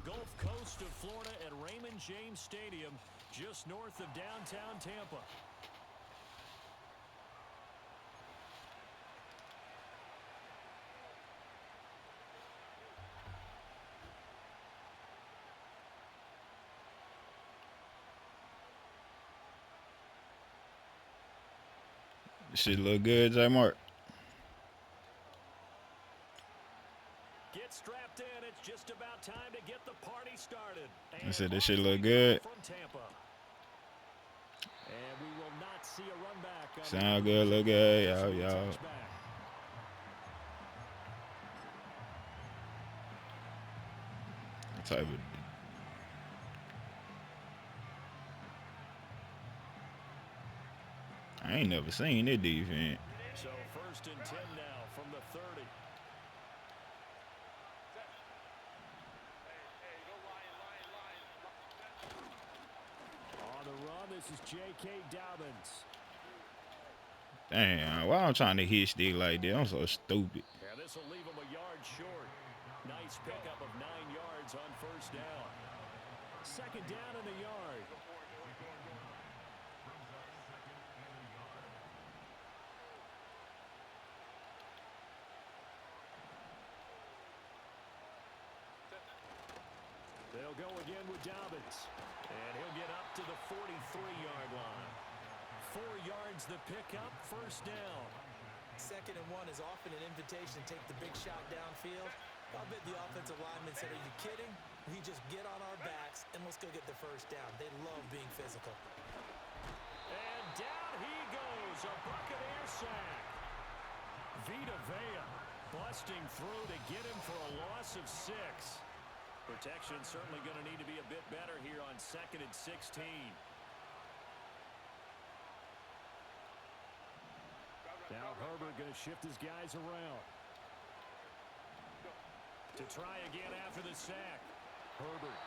Gulf Coast of Florida at Raymond James Stadium, just north of downtown Tampa. This shit look good, J. Mark. Get strapped in. It's just about time to get the party started. I said this shit look good. From Tampa. And we will not see a run back. Sound good, look good, y'all. What type of... I ain't never seen that defense. So 1st and 10 now from the 30. On the run, this is J.K. Dobbins. Damn, why I'm trying to hit stick like that? I'm so stupid. Yeah, this will leave him a yard short. Nice pickup of 9 yards on 1st down. 2nd down in the yard. They'll go again with Dobbins. And he'll get up to the 43-yard line. 4 yards the pickup, 1st down. 2nd and 1 is often an invitation to take the big shot downfield. I'll bet the offensive lineman said, are you kidding? We just get on our backs and let's go get the 1st down. They love being physical. And down he goes, a Buccaneer sack. Vita Vea busting through to get him for a loss of 6. Protection certainly going to need to be a bit better here on 2nd and 16. Now Herbert going to shift his guys around. To try again after the sack. Herbert,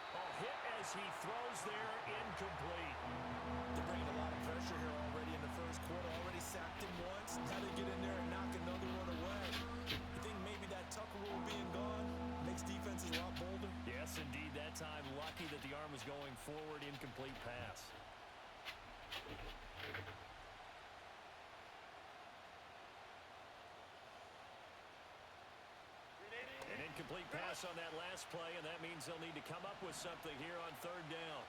hit as he throws there, incomplete. They're bringing a lot of pressure here already in the 1st quarter. Already sacked him once. Now they get in there and knock another one away. You think maybe that Tucker rule being gone makes defenses a lot bolder? Yes, indeed. That time, lucky that the arm was going forward, incomplete pass. An incomplete pass on that last play, and that means they'll need to come up with something here on 3rd down.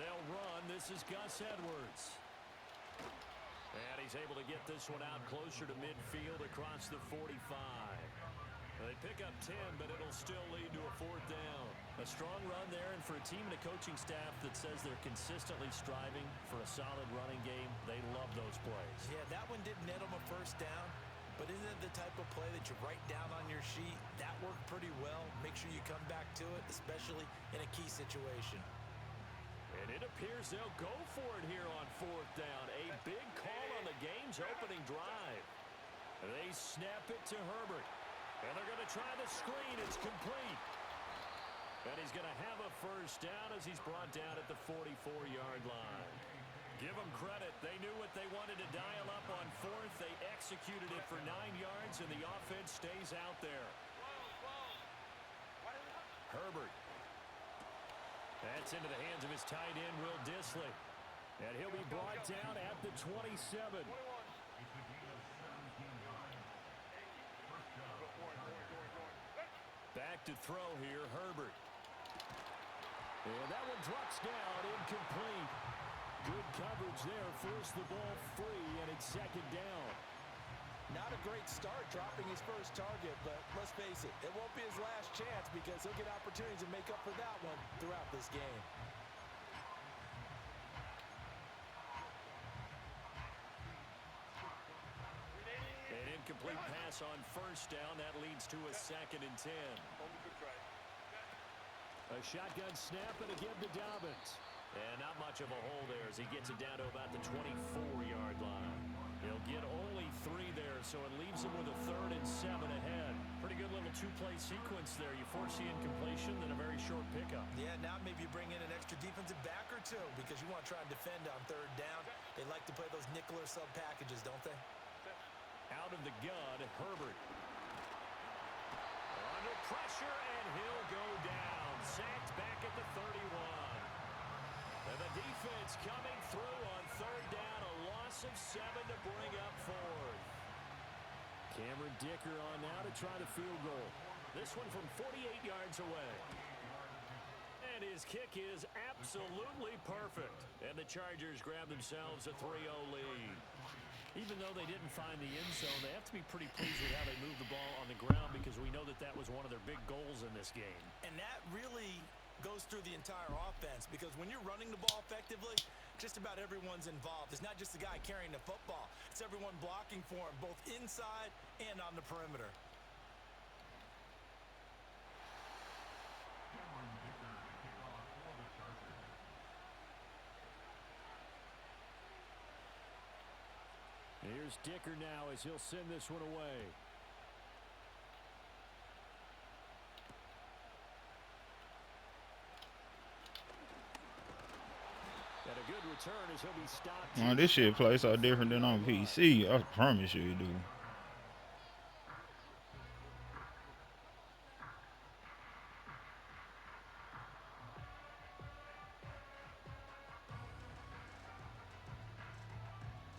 They'll run. This is Gus Edwards. And he's able to get this one out closer to midfield across the 45. They pick up 10, but it'll still lead to a 4th down. A strong run there, and for a team and a coaching staff that says they're consistently striving for a solid running game, they love those plays. Yeah, that one didn't net them a 1st down, but isn't it the type of play that you write down on your sheet? That worked pretty well. Make sure you come back to it, especially in a key situation. And it appears they'll go for it here on 4th down. A big call on the game's opening drive. They snap it to Herbert. And they're going to try the screen. It's complete. And he's going to have a 1st down as he's brought down at the 44-yard line. Give them credit. They knew what they wanted to dial up on 4th. They executed it for 9 yards, and the offense stays out there. Herbert. That's into the hands of his tight end, Will Dissly. And he'll be brought down at the 27. Back to throw here, Herbert. And that one drops down, incomplete. Good coverage there, forced the ball free, and it's 2nd down. Not a great start dropping his 1st target, but let's face it, it won't be his last chance because he'll get opportunities to make up for that one throughout this game. An incomplete pass on 1st down. That leads to a 2nd and 10. A shotgun snap and again to Dobbins. And not much of a hole there as he gets it down to about the 24-yard line. He'll get only 3 there, so it leaves him with a 3rd and 7 ahead. Pretty good little 2-play sequence there. You force the incompletion, then a very short pickup. Yeah, now maybe you bring in an extra defensive back or 2 because you want to try and defend on 3rd down. They like to play those nickel or sub packages, don't they? Out of the gun, Herbert. pressure, and he'll go down. Sacked back at the 31. And the defense coming through on third down. A loss of 7 to bring up fourth. Cameron Dicker on now to try the field goal. This one from 48 yards away. And his kick is absolutely perfect. And the Chargers grab themselves a 3-0 lead. Even though they didn't find the end zone, they have to be pretty pleased with how they moved the ball on the ground because we know that that was one of their big goals in this game. And that really goes through the entire offense because when you're running the ball effectively, just about everyone's involved. It's not just the guy carrying the football. It's everyone blocking for him, both inside and on the perimeter. Here's Dicker now as he'll send this one away. And a good return as he'll be stopped. Man, this shit plays so different than on PC. I promise you it do.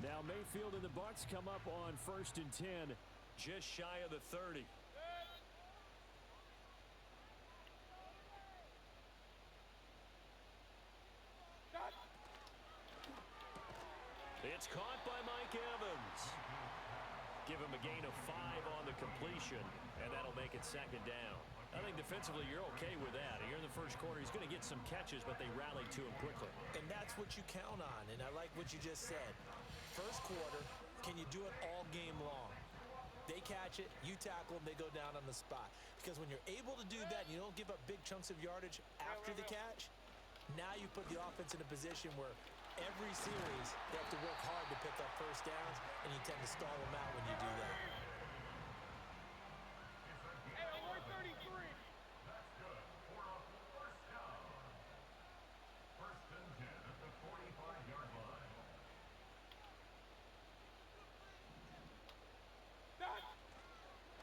Now Mayfield and the Bucs come up on 1st and 10, just shy of the 30. It's caught by Mike Evans. Give him a gain of 5 on the completion, and that'll make it 2nd down. I think defensively you're okay with that. Here in the first quarter, he's going to get some catches, but they rallied to him quickly. And that's what you count on, and I like what you just said. First quarter, can you do it all game long? They catch it, you tackle them, they go down on the spot. Because when you're able to do that and you don't give up big chunks of yardage after the catch, now you put the offense in a position where every series they have to work hard to pick up first downs, and you tend to stall them out when you do that.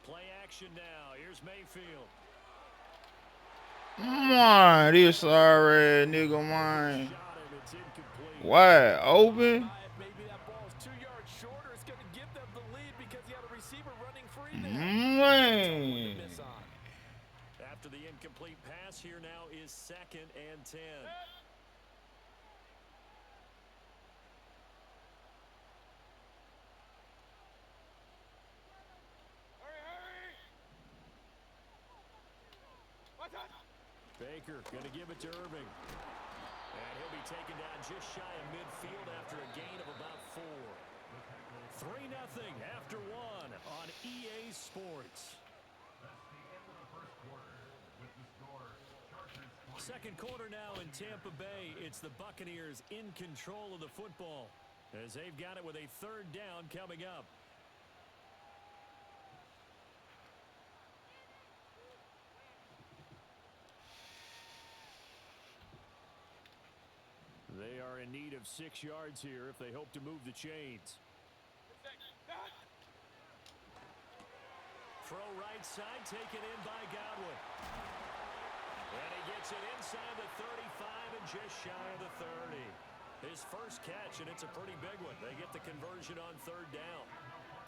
Play action now. Here's Mayfield. Man, this sorry nigga, man. Wide open. Maybe that ball is 2 yards shorter. It's going to give them the lead because you had a receiver running free Man. After the incomplete pass, here now is 2nd and 10. Baker going to give it to Irving. And he'll be taken down just shy of midfield after a gain of about 4. 3-0 after 1 on EA Sports. Second quarter now in Tampa Bay. It's the Buccaneers in control of the football as they've got it with a 3rd down coming up. They are in need of 6 yards here if they hope to move the chains. Throw right side, taken in by Godwin. And he gets it inside the 35 and just shy of the 30. His first catch, and it's a pretty big one. They get the conversion on 3rd down.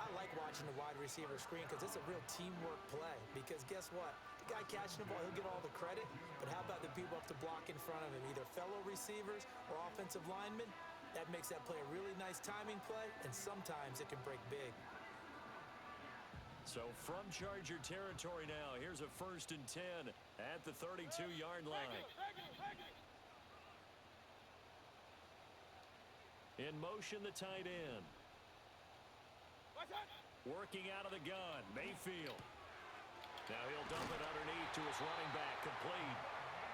I like watching the wide receiver screen because it's a real teamwork play. Because guess what? The guy catching the ball, he'll get all the credit. But how about the people up to block in front of him? Either fellow receivers or offensive linemen. That makes that play a really nice timing play, and sometimes it can break big. So from Charger territory now, here's a 1st and 10 at the 32-yard line. In motion, the tight end. Working out of the gun, Mayfield. Now he'll dump it underneath to his running back, complete.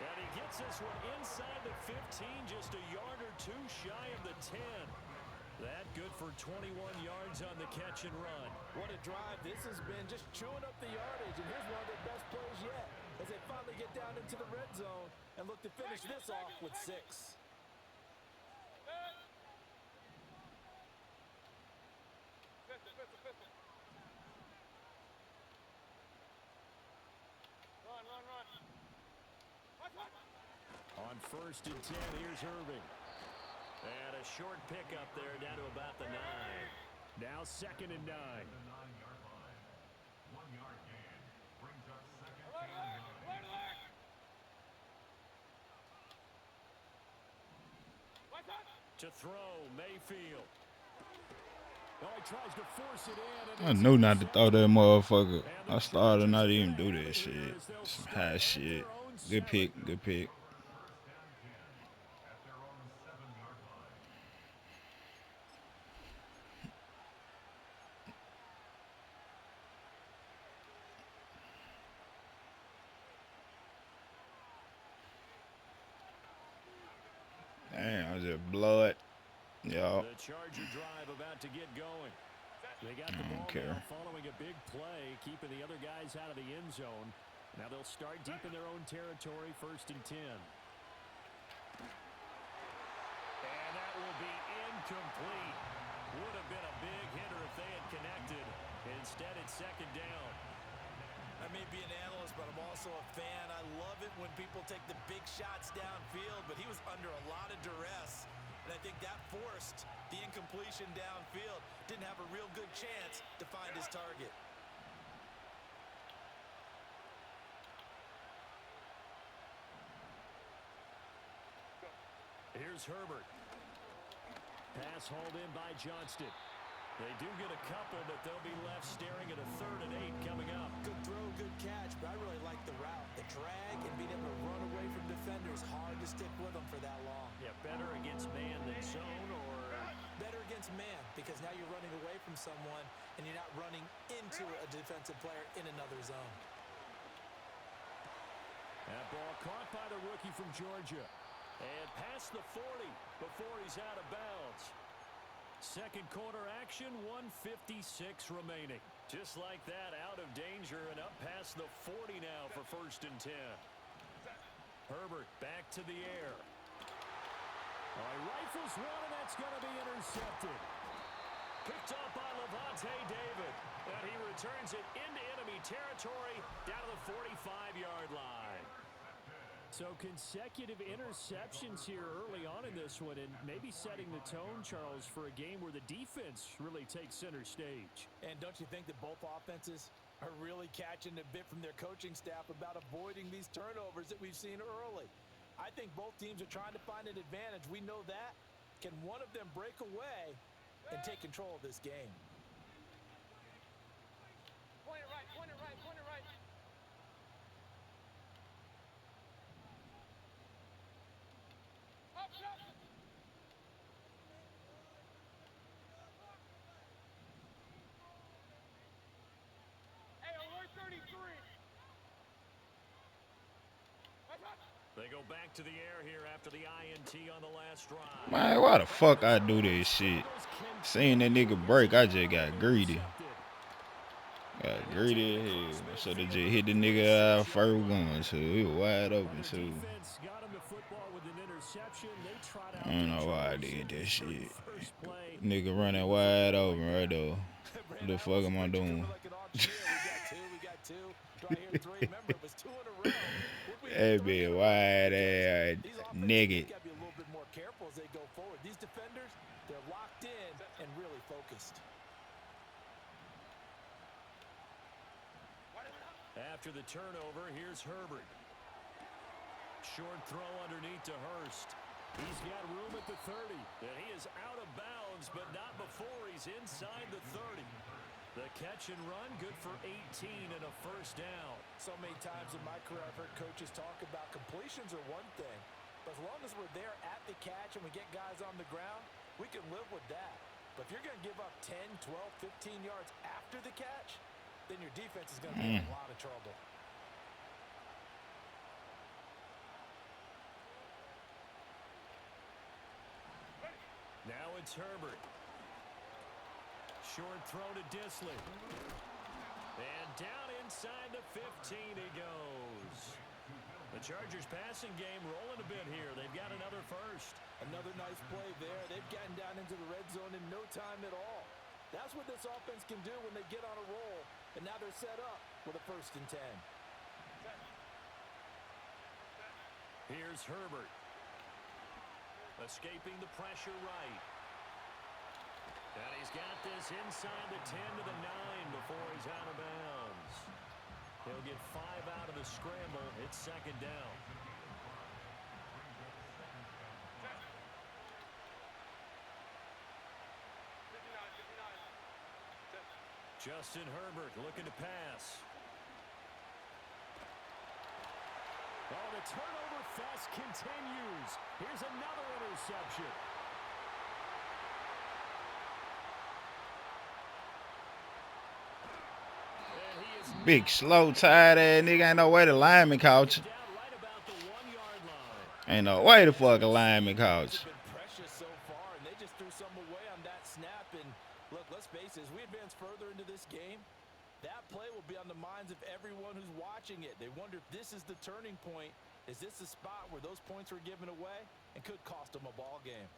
And he gets this one inside the 15, just a yard or 2 shy of the 10. That good for 21 yards on the catch and run. What a drive this has been, just chewing up the yardage. And here's one of their best plays yet as they finally get down into the red zone and look to finish this off with 6. first and 10. Here's Irving. And a short pickup there down to about the 9. Now second and 9. To throw, Mayfield. Oh, he tries to force it in. I knew not to throw that motherfucker. I started to not even do that shit. Some high shit. Good pick, good pick. Damn, I just blow it. Yo. The Charger drive about to get going. They got the ball now following a big play, keeping the other guys out of the end zone. Now they'll start deep in their own territory, first and 10. And that will be incomplete. Would have been a big hitter if they had connected. Instead, it's second down. I may be an analyst, but I'm also a fan. I love it when people take the big shots downfield, but he was under a lot of duress. And I think that forced the incompletion downfield. Didn't have a real good chance to find his target. Here's Herbert. Pass hauled in by Johnston. They do get a couple, but they'll be left staring at a 3rd and 8 coming up. Good throw, good catch, but I really like the route. The drag and being able to run away from defenders. Hard to stick with them for that long. Yeah, better against man than zone, or better against man, because now you're running away from someone and you're not running into a defensive player in another zone. That ball caught by the rookie from Georgia. And past the 40 before he's out of bounds. Second quarter action, 1:56 remaining. Just like that, out of danger and up past the 40 now for first and 10. Herbert back to the air. He rifles one, and that's going to be intercepted. Picked up by Levante David. And he returns it into enemy territory down to the 45-yard line. So consecutive interceptions here early on in this one, and maybe setting the tone, Charles, for a game where the defense really takes center stage. And don't you think that both offenses are really catching a bit from their coaching staff about avoiding these turnovers that we've seen early? I think both teams are trying to find an advantage. We know that. Can one of them break away and take control of this game? Point it right, point it right, point it right. Up, up. Hey, alert 33. They go back to the air here after the INT on the last drive. Man, why the fuck I do this shit? Seeing that nigga break, I just got greedy. Got greedy as hell. So they just hit the nigga out first going, so he was wide open too. I don't know why I did that shit. Nigga running wide open right there. What the fuck am I doing? That be a wide ass nigga. Got to be a little bit more careful as they go forward. These defenders, they're locked in and really focused. After the turnover, here's Herbert. Short throw underneath to Hurst. He's got room at the 30. And he is out of bounds, but not before he's inside the 30. The catch and run, good for 18 and a first down. So many times in my career, I've heard coaches talk about completions are one thing. But as long as we're there at the catch and we get guys on the ground, we can live with that. But if you're going to give up 10, 12, 15 yards after the catch, then your defense is going to be in a lot of trouble. Now it's Herbert. Short throw to Disley. And down inside the 15 he goes. The Chargers passing game rolling a bit here. They've got another first. Another nice play there. They've gotten down into the red zone in no time at all. That's what this offense can do when they get on a roll. And now they're set up with a first and 10. Here's Herbert. Escaping the pressure right. And he's got this inside the 10 to the 9 before he's out of bounds. He'll get 5 out of the scramble. It's second down. Justin Herbert looking to pass. Oh, the turnover fest continues. Here's another interception. Big, slow, tired ass nigga. Ain't no way the lineman caught you. Ain't no way the fucking lineman caught you. Precious so far, and they just threw some away on that snap. And look, let's face it, as we advance further into this game, that play will be on the minds of everyone who's watching it. They wonder if this is the turning point. Is this the spot where those points were given away and could cost them a ball game?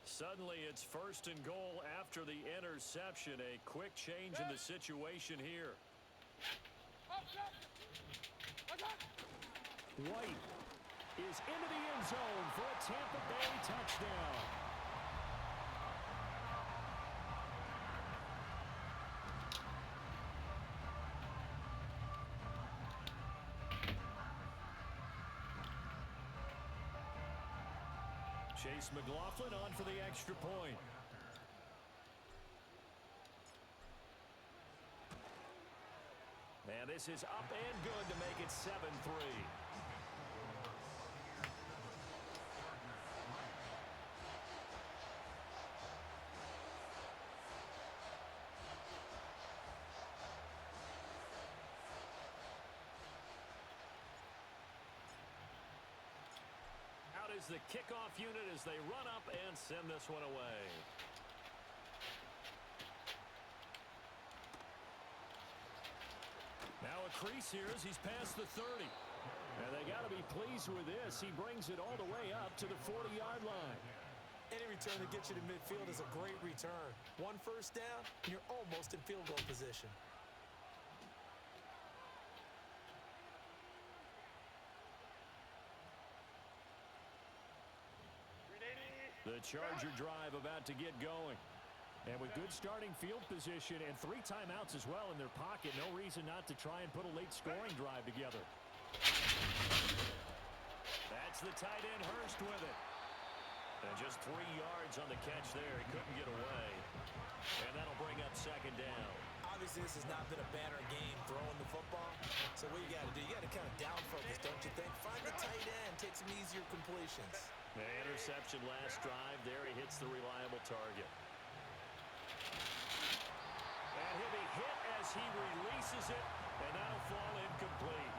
Suddenly, it's first and goal after the interception. A quick change in the situation here. White is into the end zone for a Tampa Bay touchdown. Chase McLaughlin on for the extra point. And this is up and good to make it 7-3. Is the kickoff unit as they run up and send this one away. Now a crease here as he's past the 30. And they got to be pleased with this. He brings it all the way up to the 40-yard line. Any return that gets you to midfield is a great return. One first down, and you're almost in field goal position. The Charger drive about to get going. And with good starting field position and 3 timeouts as well in their pocket, no reason not to try and put a late scoring drive together. That's the tight end Hurst with it. And just 3 yards on the catch there. He couldn't get away. And that'll bring up second down. Obviously, this has not been a banner game throwing the football. So what you got to do, you got to kind of down focus, don't you think? Find the tight end, take some easier completions. The interception last drive. There he hits the reliable target. And he'll be hit as he releases it, and that'll fall incomplete.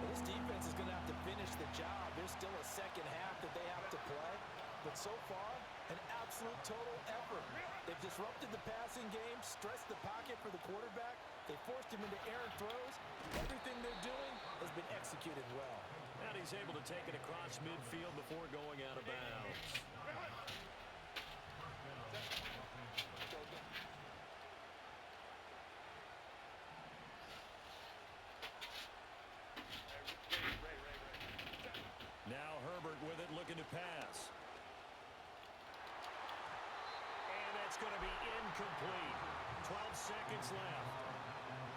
Well, this defense is going to have to finish the job. There's still a second half that they have to play. But so far, an absolute total effort. They've disrupted the passing game, stressed the pocket for the quarterback. They forced him into errant throws. Everything they're doing has been executed well. And he's able to take it across midfield before going out of bounds. Now Herbert with it, looking to pass. And that's going to be incomplete. 12 seconds left.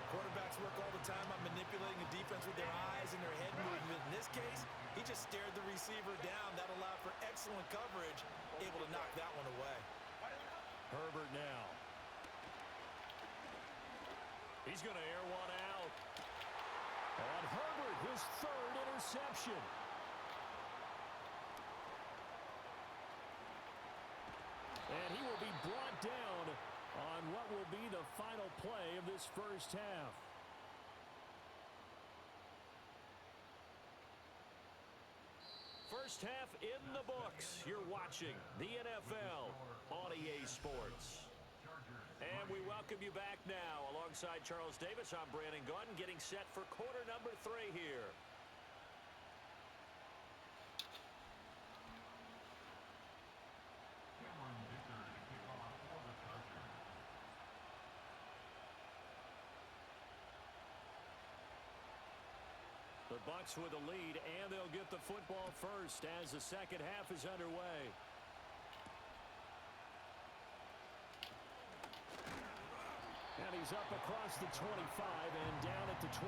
Quarterbacks work all the time on manipulating the defense with their eyes and their head movement. In this case, he just stared the receiver down. That allowed for excellent coverage, able to knock that one away. Herbert now. He's going to air one out. On Herbert, his 3rd interception. And he will be brought down on what will be the final play of this first half. First half in the books. You're watching the NFL on EA Sports. And And we welcome you back now. Alongside Charles Davis, I'm Brandon Gaudin, getting set for quarter number 3 here. The Bucs with a lead, and they'll get the football first as the second half is underway. And he's up across the 25 and down at the 28.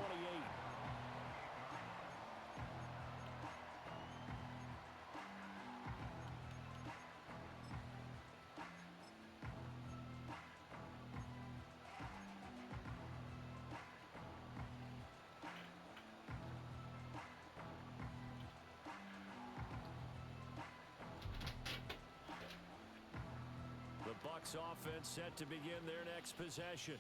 The Bucs offense set to begin their next possession.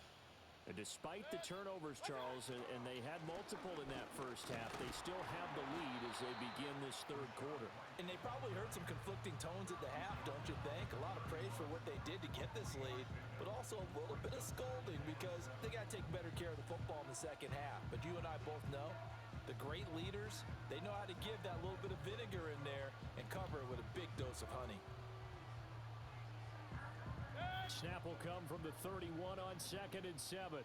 And despite the turnovers, Charles, and they had multiple in that first half, they still have the lead as they begin this third quarter. And they probably heard some conflicting tones at the half, don't you think? A lot of praise for what they did to get this lead, but also a little bit of scolding because they got to take better care of the football in the second half. But you and I both know the great leaders, they know how to give that little bit of vinegar in there and cover it with a big dose of honey. Snap will come from the 31 on 2nd and 7.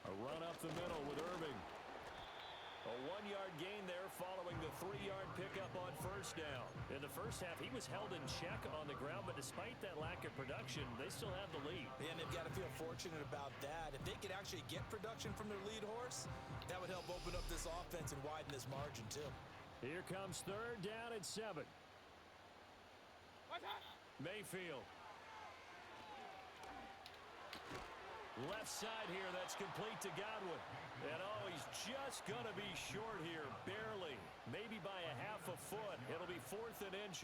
A run up the middle with Irving. A 1-yard gain there following the 3-yard pickup on first down. In the first half, he was held in check on the ground, but despite that lack of production, they still have the lead. And they've got to feel fortunate about that. If they could actually get production from their lead horse, that would help open up this offense and widen this margin too. Here comes 3rd down and 7. Mayfield. Left side here, that's complete to Godwin. And oh, he's just going to be short here, barely. Maybe by a half a foot. It'll be 4th and inch.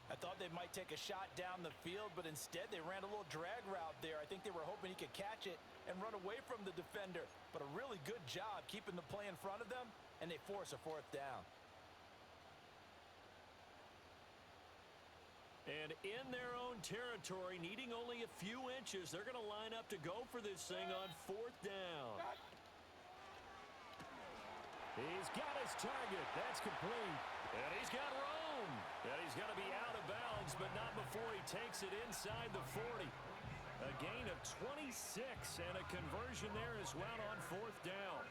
I thought they might take a shot down the field, but instead they ran a little drag route there. I think they were hoping he could catch it and run away from the defender. But a really good job keeping the play in front of them, and they force a 4th down. And in their own territory, needing only a few inches, they're going to line up to go for this thing on 4th down. He's got his target. That's complete. And he's got room. And he's going to be out of bounds, but not before he takes it inside the 40. A gain of 26 and a conversion there as well on 4th down.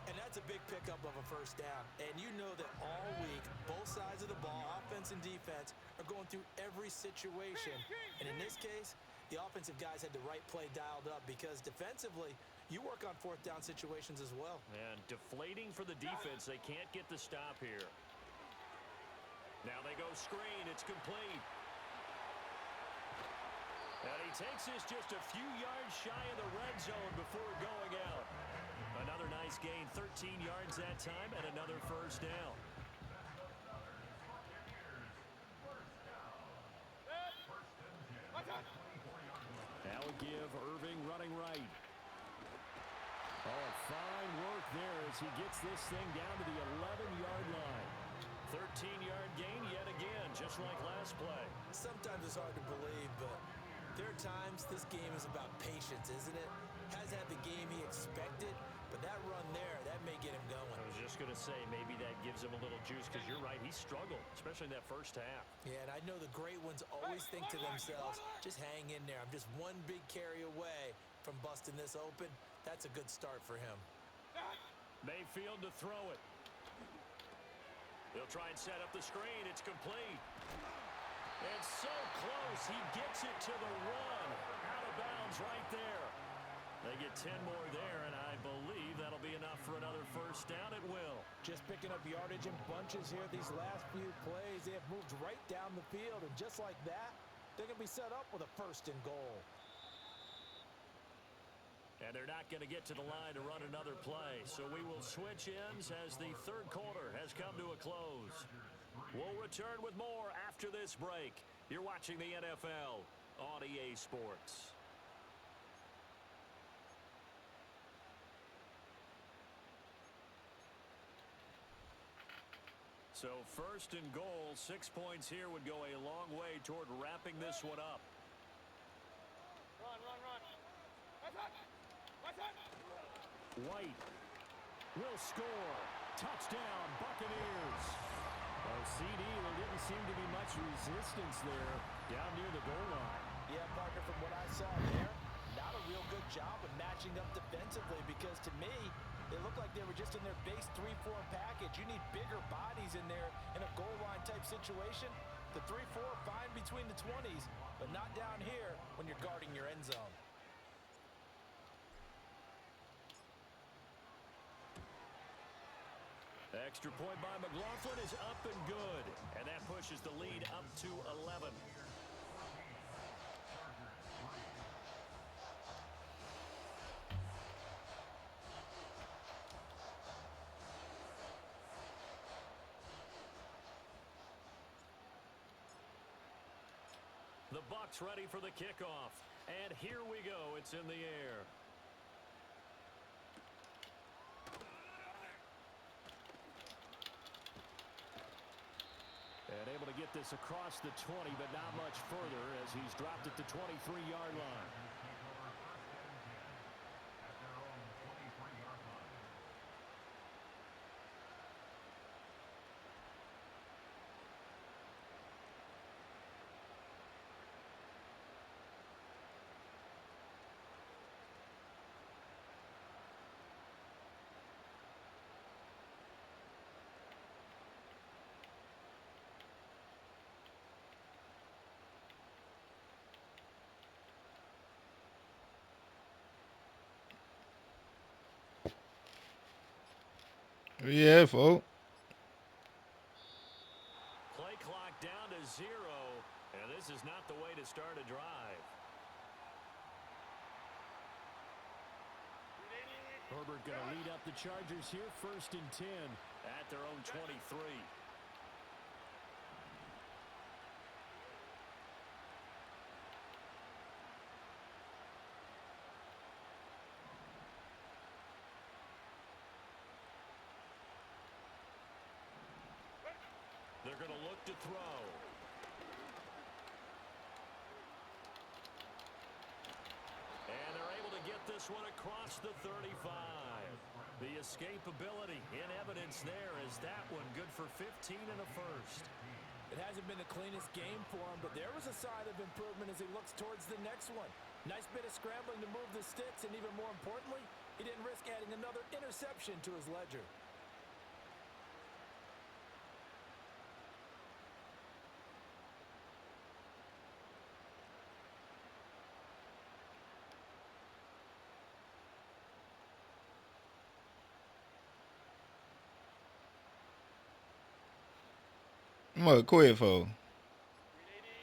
And that's a big pickup of a 1st down. And you know that all week, both sides of the ball, offense and defense, are going through every situation. And in this case, the offensive guys had the right play dialed up because defensively, you work on 4th down situations as well. And deflating for the defense. They can't get the stop here. Now they go screen. It's complete. And he takes this just a few yards shy of the red zone before going out. Another nice gain, 13 yards that time, and another 1st down. Now we give Irving running right. Oh, fine work there as he gets this thing down to the 11-yard line. 13-yard gain yet again, just like last play. Sometimes it's hard to believe, but there are times this game is about patience, isn't it? Hasn't had the game he expected, but that run there, that may get him going. I was just going to say, maybe that gives him a little juice because you're right, he struggled, especially in that first half. Yeah, and I know the great ones always think to themselves, just hang in there. I'm just one big carry away from busting this open. That's a good start for him. Mayfield to throw it. They'll try and set up the screen. It's complete. And so close. He gets it to the 1. Out of bounds right there. They get 10 more there, and I believe that'll be enough for another 1st down at will. Just picking up yardage in bunches here these last few plays. They have moved right down the field, and just like that, they're going to be set up with a 1st and goal. And they're not going to get to the line to run another play, so we will switch ends as the third quarter has come to a close. We'll return with more after this break. You're watching the NFL on EA Sports. So first and goal, 6 points here would go a long way toward wrapping this one up. Run, run, run. What's up? What's up? White will score. Touchdown, Buccaneers. Oh, CD, there didn't seem to be much resistance there down near the goal line. Yeah, partner, from what I saw there, not a real good job of matching up defensively because to me, it looked like they were just in their base 3-4 package. You need bigger bodies in there in a goal line type situation. The 3-4 fine between the 20s, but not down here when you're guarding your end zone. Extra point by McLaughlin is up and good, and that pushes the lead up to 11. The Bucs ready for the kickoff, and here we go. It's in the air. And able to get this across the 20, but not much further as he's dropped at the 23-yard line. Yeah, folks. Play clock down to 0, and this is not the way to start a drive. Herbert going to lead up the Chargers here, 1st and 10 at their own 23. They're going to look to throw. And they're able to get this one across the 35. The escapability in evidence there as that one good for 15 and a first. It hasn't been the cleanest game for him, but there was a sign of improvement as he looks towards the next one. Nice bit of scrambling to move the sticks, and even more importantly, he didn't risk adding another interception to his ledger. What quit for?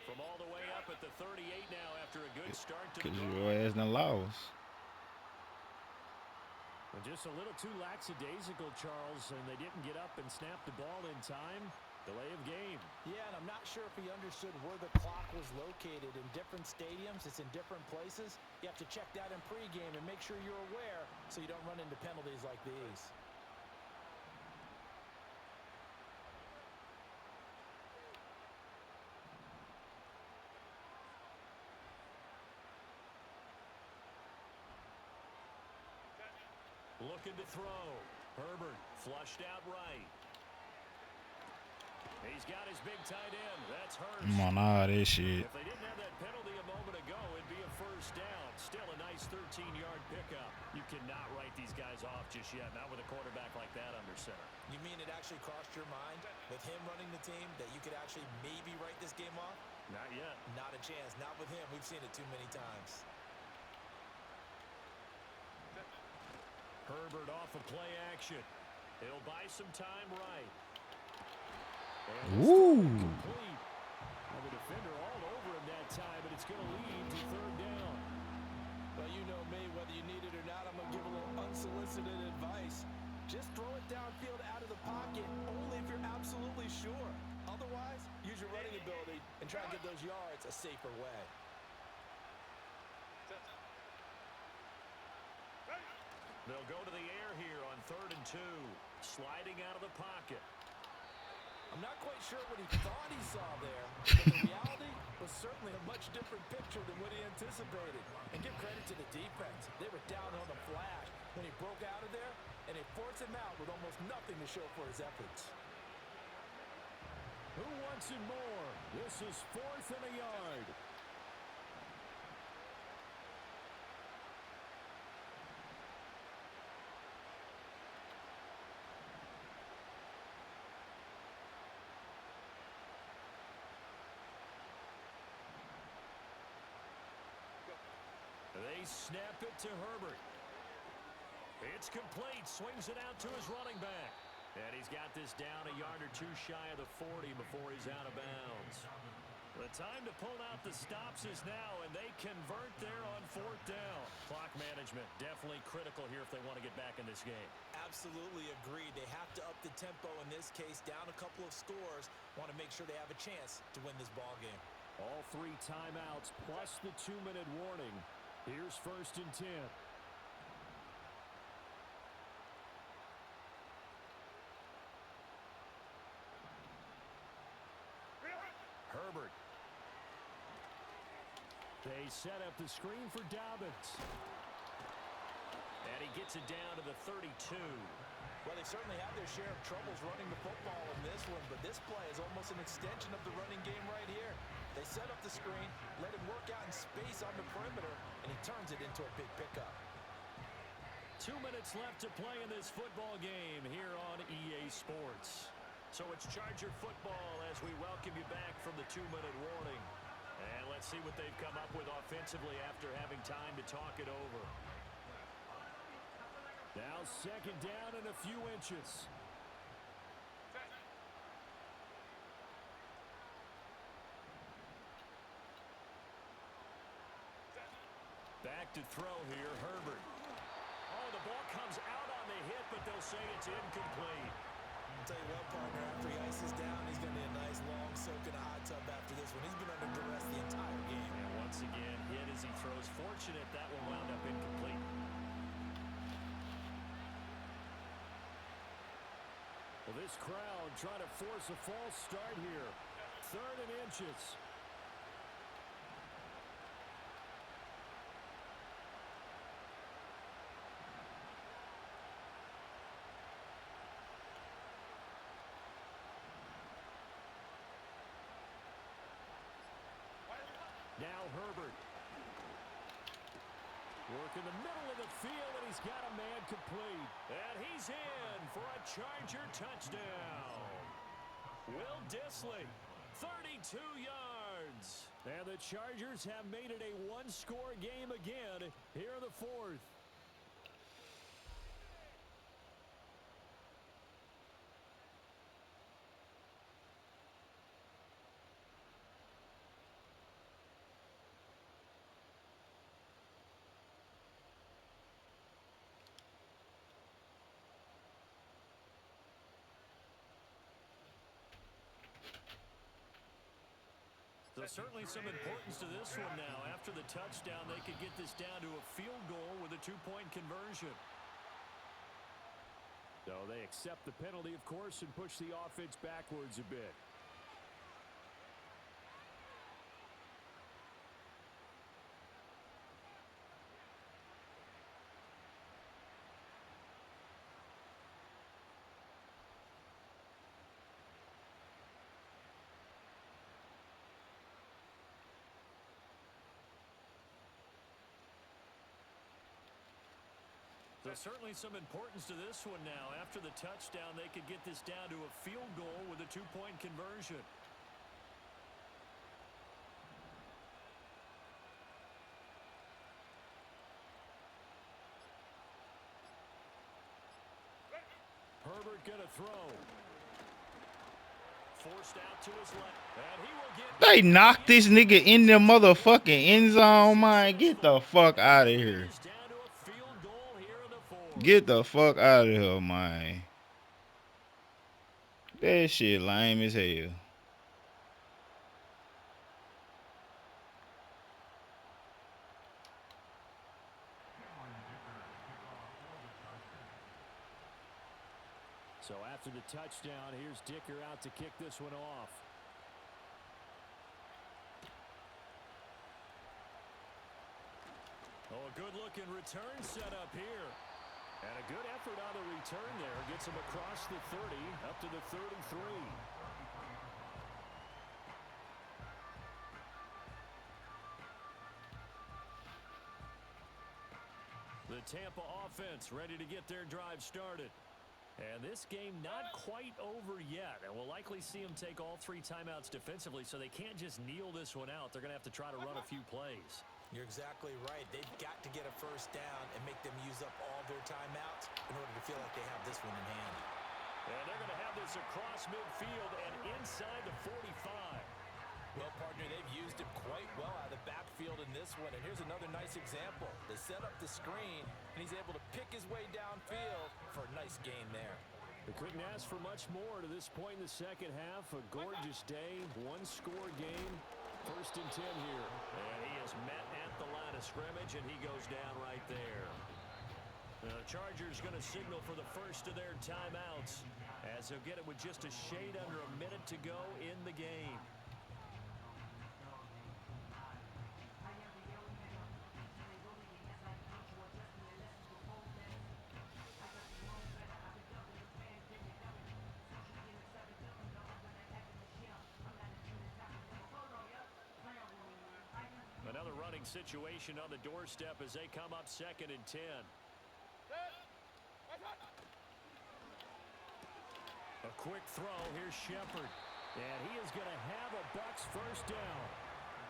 From all the way up at the 38 now after a good start to the Cause drive. your ass done lost. And just a little too lackadaisical, Charles, and they didn't get up and snap the ball in time. Delay of game. Yeah, and I'm not sure if he understood where the clock was located. In different stadiums, it's in different places. You have to check that in pregame and make sure you're aware so you don't run into penalties like these. Looking to throw. Herbert flushed out right. He's got his big tight end. That's Hurst. I'm on all this shit. If they didn't have that penalty a moment ago, it'd be a first down. Still a nice 13-yard pickup. You cannot write these guys off just yet, not with a quarterback like that under center. You mean it actually crossed your mind with him running the team that you could actually maybe write this game off? Not yet. Not a chance. Not with him. We've seen it too many times. Herbert off of play action. He'll buy some time right. Ooh. Complete. Well, the defender all over him that time, but it's going to lead to 3rd down. Well, you know me, whether you need it or not, I'm going to give a little unsolicited advice. Just throw it downfield out of the pocket, only if you're absolutely sure. Otherwise, use your running ability and and try and get those yards a safer way. They'll go to the air here on 3rd and 2. Sliding out of the pocket. I'm not quite sure what he thought he saw there, but the reality was certainly a much different picture than what he anticipated. And give credit to the defense. They were down on the flash when he broke out of there, and they forced him out with almost nothing to show for his efforts. Who wants it more? This is 4th and a yard. They snap it to Herbert. It's complete. Swings it out to his running back. And he's got this down a yard or two shy of the 40 before he's out of bounds. The time to pull out the stops is now, and they convert there on 4th down. Clock management definitely critical here if they want to get back in this game. Absolutely agreed. They have to up the tempo in this case, down a couple of scores. Want to make sure they have a chance to win this ball game. All 3 timeouts plus the 2-minute warning. Here's 1st and 10. Herbert. They set up the screen for Dobbins. And he gets it down to the 32. Well, they certainly have their share of troubles running the football in this one, but this play is almost an extension of the running game right here. They set up the screen, let him work out in space on the perimeter, and he turns it into a big pickup. 2 minutes left to play in this football game here on EA Sports. So it's Charger football as we welcome you back from the 2-minute warning. And let's see what they've come up with offensively after having time to talk it over. Now 2nd down and a few inches. Back to throw here, Herbert. Oh, the ball comes out on the hit, but they'll say it's incomplete. I'll tell you what, partner, after he ices down, he's going to need a nice long soak in a hot tub after this one. He's been under duress the entire game. And once again, hit as he throws. Fortunate that one wound up incomplete. Well, this crowd trying to force a false start here. 3rd and inches. Now Herbert. Work in the middle of the field, and he's got a man complete. And he's in for a Charger touchdown. Will Dissly, 32 yards. And the Chargers have made it a one-score game again here in the 4th. There's certainly some importance to this one now. After the touchdown, they could get this down to a field goal with a 2-point conversion. So they accept the penalty, of course, and push the offense backwards a bit. There's certainly some importance to this one now. After the touchdown, they could get this down to a field goal with a 2-point conversion. Herbert gonna throw. Forced out to his left. And he will get. They knocked this nigga in the motherfucking end zone, man. Get the fuck out of here. Get the fuck out of here, man. That shit lame as hell. So after the touchdown, here's Dicker out to kick this one off. Oh, a good-looking return set up here. And a good effort on the return there. Gets him across the 30, up to the 33. The Tampa offense ready to get their drive started. And this game not quite over yet. And we'll likely see them take all 3 timeouts defensively, so they can't just kneel this one out. They're going to have to try to run a few plays. You're exactly right. They've got to get a first down and make them use up all their timeouts in order to feel like they have this one in hand. And they're going to have this across midfield and inside the 45. Well, partner, they've used him quite well out of the backfield in this one. And here's another nice example. They set up the screen, and he's able to pick his way downfield for a nice gain there. They couldn't ask for much more to this point in the second half. A gorgeous day, one-score game. 1st and 10 here. And he is met at the line of scrimmage, and he goes down right there. The Chargers going to signal for the first of their timeouts, as they'll get it with just a shade under a minute to go in the game. Another running situation on the doorstep as they come up 2nd and 10. A quick throw. Here's Shepard. And he is going to have a Bucs first down.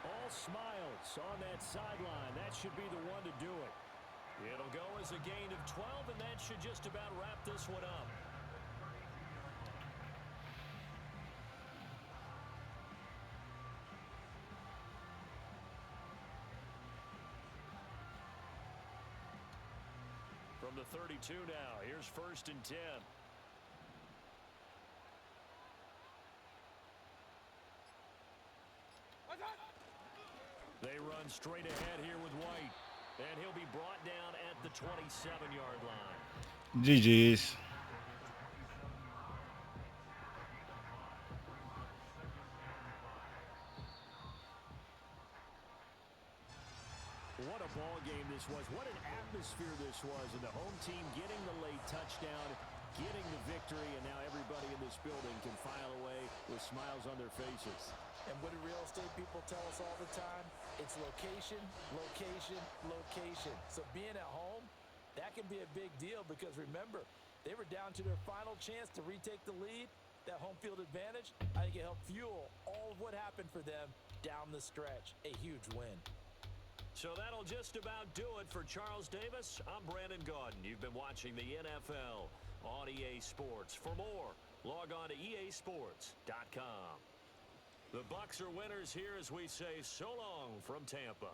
All smiles on that sideline. That should be the one to do it. It'll go as a gain of 12, and that should just about wrap this one up. From the 32 now, here's 1st and 10. They run straight ahead here with White. And he'll be brought down at the 27-yard line. GG's. What a ball game this was. What an atmosphere this was. And the home team getting the late touchdown, getting the victory, and now everybody in this building can file away with smiles on their faces. And what do real estate people tell us all the time? It's location, location, location. So being at home, that can be a big deal because remember, they were down to their final chance to retake the lead. That home field advantage, I think it helped fuel all of what happened for them down the stretch. A huge win. So that'll just about do it for Charles Davis. I'm Brandon Gaudin. You've been watching the NFL on EA Sports. For more, log on to easports.com. The Bucs are winners here as we say so long from Tampa.